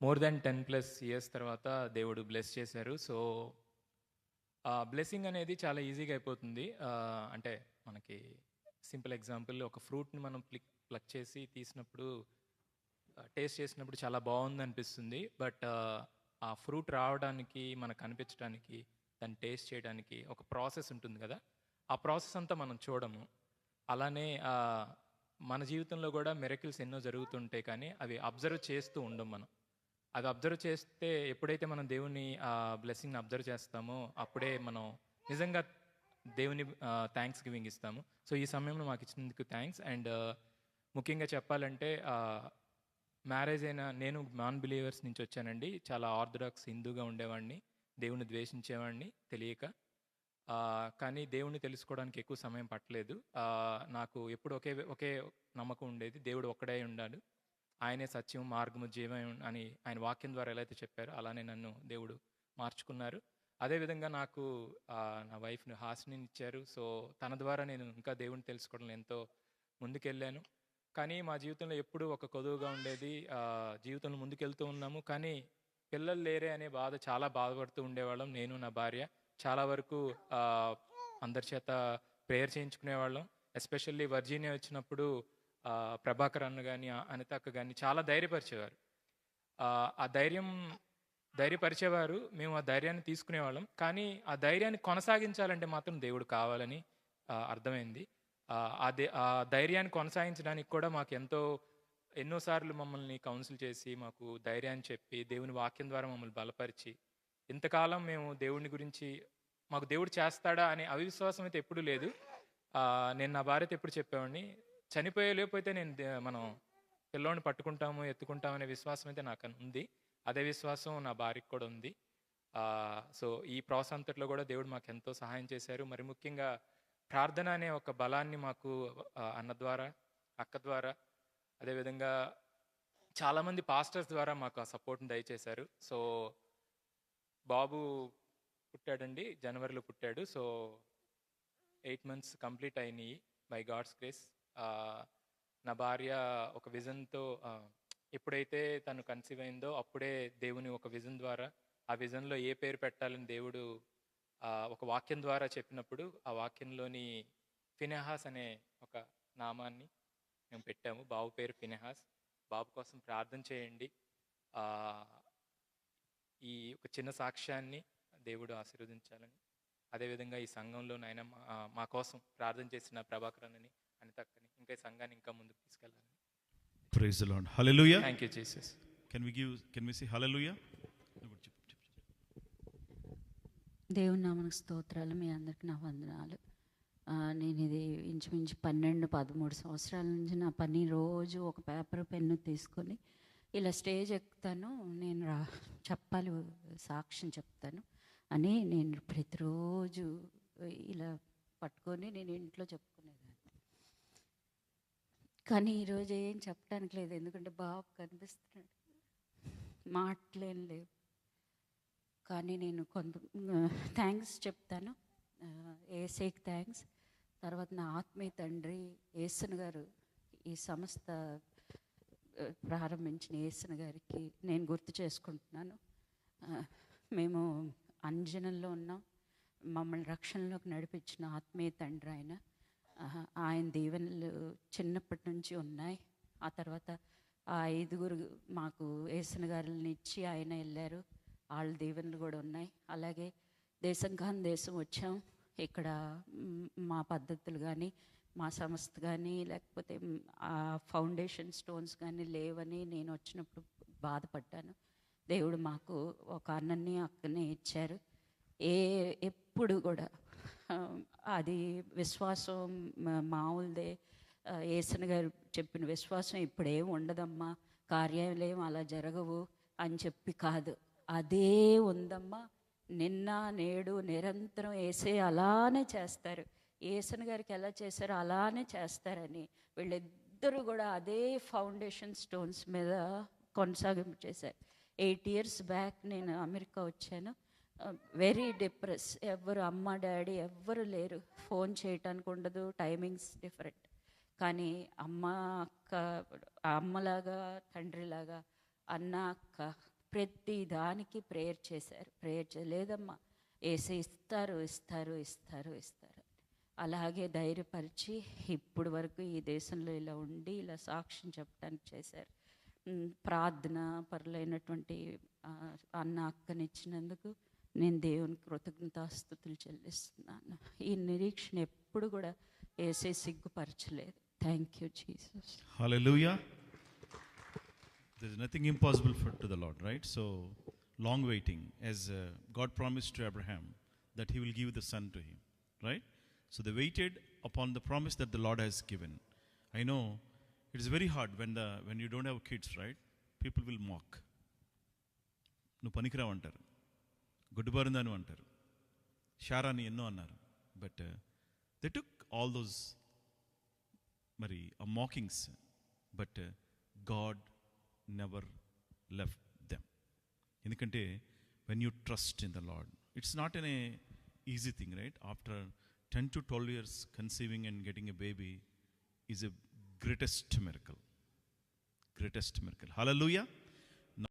More than 10+ years తర్వాత దేవుడు bless చేశారు. సో, ఆ బ్లెస్సింగ్ అనేది చాలా ఈజీగా అయిపోతుంది. అంటే మనకి సింపుల్ ఎగ్జాంపుల్, ఒక ఫ్రూట్‌ని మనం ప్లక్ చేసి తీసినప్పుడు టేస్ట్ చేసినప్పుడు చాలా బావుందనిపిస్తుంది. బట్ ఆ ఫ్రూట్ రావడానికి, మనకు కనిపించడానికి, దాన్ని టేస్ట్ చేయడానికి ఒక ప్రాసెస్ ఉంటుంది గదా! ఆ ప్రాసెస్ అంతా మనం చూడము. అలానే మన జీవితంలో గూడా మిరకిల్స్ ఎన్నో జరుగుతుంటాయి, కానీ అవి అబ్జర్వ్ చేస్తూ ఉండం మనం. అవి అబ్జర్వ్ చేస్తే ఎప్పుడైతే మనం దేవుని బ్లెస్సింగ్‌ని అబ్జర్వ్ చేస్తామో, అప్పుడే మనం నిజంగా దేవుని థాంక్స్ గివింగ్ ఇస్తాము. సో, ఈ సమయంలో మాకిచ్చినందుకు థాంక్స్. అండ్ ముఖ్యంగా చెప్పాలంటే మ్యారేజ్ అయిన నేను నాన్ బిలీవర్స్ నుంచి వచ్చానండి. చాలా ఆర్థోడాక్స్ హిందూగా ఉండేవాడిని. దేవుడిని ద్వేషించేవాడిని తెలియక. కానీ దేవుడిని తెలుసుకోవడానికి ఎక్కువ సమయం పట్టలేదు. నాకు ఎప్పుడు ఒకే నమ్మకం ఉండేది. దేవుడు ఒక్కడే ఉండాడు. ఆయనే సత్యం, మార్గము, జీవం అని ఆయన వాక్యం ద్వారా ఎలా అయితే చెప్పారో అలానే నన్ను దేవుడు మార్చుకున్నారు. అదేవిధంగా నాకు నా వైఫ్‌ని హాసినినిచ్చారు. సో, తన ద్వారా నేను ఇంకా దేవుడిని తెలుసుకోవడంలో ఎంతో ముందుకెళ్ళాను. కానీ మా జీవితంలో ఎప్పుడూ ఒక కొదువుగా ఉండేది. జీవితంలో ముందుకెళ్తూ ఉన్నాము. కానీ పిల్లలు లేరే అనే బాధ, చాలా బాధపడుతూ ఉండేవాళ్ళం నేను, నా భార్య. చాలా వరకు ఆహ్, అందరి చేత ప్రేయర్ చేయించుకునేవాళ్ళం. ఎస్పెషల్లీ వర్జీనియా వచ్చినప్పుడు ప్రభాకర్ అన్న గాని, అనిత అక్క గాని చాలా ధైర్యపరిచేవారు. ఆ ధైర్యపరిచేవారు. మేము ఆ ధైర్యాన్ని తీసుకునేవాళ్ళం. కానీ ఆ ధైర్యాన్ని కొనసాగించాలంటే మాత్రం దేవుడు కావాలని అర్థమైంది. ఆ ధైర్యాన్ని కొనసాగించడానికి కూడా మాకెంతో ఎన్నో సార్లు మమ్మల్ని కౌన్సిల్ చేసి, మాకు ధైర్యాన్ని చెప్పి, దేవుని వాక్యం ద్వారా మమ్మల్ని బలపరిచి, ఇంతకాలం మేము దేవుడిని గురించి, మాకు దేవుడు చేస్తాడా అనే అవిశ్వాసం అయితే ఎప్పుడూ లేదు. నేను నా భార్యతో ఎప్పుడు చెప్పేవాడిని, చనిపోయే లోపైతే నేను మనం పిల్లోడిని పట్టుకుంటాము, ఎత్తుకుంటాము అనే విశ్వాసం అయితే నాకు ఉంది. అదే విశ్వాసం నా భార్యకి కూడా ఉంది. సో, ఈ ప్రాసెస్ అంతట్లో కూడా దేవుడు మాకెంతో సహాయం చేశారు. మరి ముఖ్యంగా ప్రార్థన అనే ఒక బలాన్ని మాకు అన్న ద్వారా, అక్క ద్వారా, అదేవిధంగా చాలామంది పాస్టర్స్ ద్వారా మాకు ఆ సపోర్ట్‌ని దయచేశారు. సో, బాబు పుట్టాడండి. జనవరిలో పుట్టాడు. సో, 8 మంత్స్ కంప్లీట్ అయినాయి బై గాడ్స్ గ్రేస్. నా భార్య ఒక విజన్‌తో ఎప్పుడైతే తను కన్సీవ్ అయిందో అప్పుడే దేవుని ఒక విజన్ ద్వారా, ఆ విజన్‌లో ఏ పేరు పెట్టాలని దేవుడు ఒక వాక్యం ద్వారా చెప్పినప్పుడు, ఆ వాక్యంలోని ఫినెహాస్ అనే ఒక నామాన్ని మేము పెట్టాము. బాబు పేరు ఫినెహాస్. బాబు కోసం ప్రార్థన చేయండి. ఈ ఒక చిన్న సాక్ష్యాన్ని దేవుడు ఆశీర్వదించాలని, అదేవిధంగా ఈ సంఘంలో నాయన మా కోసం ప్రార్థన చేసిన ప్రభాకర్ అన్నని, అనితక్కని, ఇంకా ఈ సంఘాన్ని ఇంకా ముందుకు తీసుకెళ్ళాలని. Praise the Lord. Hallelujah. Thank you Jesus. Can we say hallelujah? దేవుని నామనికి స్తోత్రాలు. మీ అందరికి నా వందనాలు. నేను ఇది ఇంచుమించు 12-13 సంవత్సరాల నుంచి నా పని, రోజు ఒక పేపర్ పెన్ను తీసుకొని ఇలా స్టేజ్ ఎక్కుతాను, నేను చెప్పాలి, సాక్ష్యం చెప్తాను అని నేను ప్రతిరోజు ఇలా పట్టుకొని నేను ఇంట్లో చెప్పుకునేదాన్ని. కానీ ఈరోజు ఏం చెప్పడానికి లేదు, ఎందుకంటే బాబు కనిపిస్తున్నాడు, మాటలేం లేవు. కానీ నేను కొంత థ్యాంక్స్ చెప్తాను, ఏసైకి థ్యాంక్స్. తర్వాత నా ఆత్మీయ తండ్రి యేసన్ గారు, ఈ సంస్థ ప్రారంభించిన యేసన్ గారికి నేను గుర్తు చేసుకుంటున్నాను. మేము అంజనంలో ఉన్నాం, మమ్మల్ని రక్షణలోకి నడిపించిన ఆత్మీయ తండ్రి ఆయన. ఆయన దీవెనలు చిన్నప్పటి నుంచి ఉన్నాయి. ఆ తర్వాత ఆ 5 మాకు యేసన్ గారిని ఇచ్చి ఆయన వెళ్ళారు, వాళ్ళ దీవెనలు కూడా ఉన్నాయి. అలాగే దేశం కాని దేశం వచ్చాం. ఇక్కడ మా పద్ధతులు కానీ, మా సంస్థ కానీ, లేకపోతే ఆ ఫౌండేషన్ స్టోన్స్ కానీ లేవని నేను వచ్చినప్పుడు బాధపడ్డాను. దేవుడు మాకు ఒక అన్నని అక్కని ఇచ్చారు. ఎప్పుడు కూడా అది విశ్వాసం మామూలుదే. యేసన్ గారు చెప్పిన విశ్వాసం ఇప్పుడేం ఉండదమ్మా, కార్యాలయం అలా జరగవు అని చెప్పి కాదు, అదే ఉందమ్మా. నిన్న నేడు నిరంతరం యేసే అలానే చేస్తారు, యేసన్ గారికి ఎలా చేశారో అలానే చేస్తారని వీళ్ళిద్దరూ కూడా అదే ఫౌండేషన్ స్టోన్స్ మీద కొనసాగింపు చేశారు. 8 years బ్యాక్ నేను అమెరికా వచ్చాను. Very depress. ఎవ్వరు అమ్మ డాడీ ఎవ్వరు లేరు, ఫోన్ చేయటానికి ఉండదు, టైమింగ్స్ డిఫరెంట్. కానీ అమ్మ అక్క, అమ్మలాగా తండ్రిలాగా అన్న అక్క ప్రతి దానికి ప్రేయర్ చేశారు. లేదమ్మా ఏసే ఇస్తారు ఇస్తారు ఇస్తారు ఇస్తారు. అలాగే ధైర్యపరిచి ఇప్పుడు వరకు ఈ దేశంలో ఇలా ఉండి ఇలా సాక్ష్యం చెప్పడానికి చేశారు. ప్రార్థన పరులైనటువంటి అన్న అక్కనిచ్చినందుకు నేను దేవునికి కృతజ్ఞతాస్తుతులు చెల్లిస్తున్నాను. ఈ నిరీక్షణ ఎప్పుడు కూడా ఏసే సిగ్గుపరచలేదు. Thank you Jesus. Hallelujah. There is nothing impossible to the Lord, right? So, long waiting, as God promised to Abraham that he will give the son to him, right? So they waited upon the promise that the Lord has given. I know it is very hard when you don't have kids, right? People will mock. నువ్వు పనికిరావు అంటారు, గుడ్డుబారిందాను అంటారు, షారాని ఎన్నో అన్నారు. But they took all those మరి ఆ mockings, but God never left them. ఎందుకంటే when you trust in the Lord, it's not an easy thing, right? After 10 to 12 years conceiving and getting a baby is a greatest miracle. Hallelujah.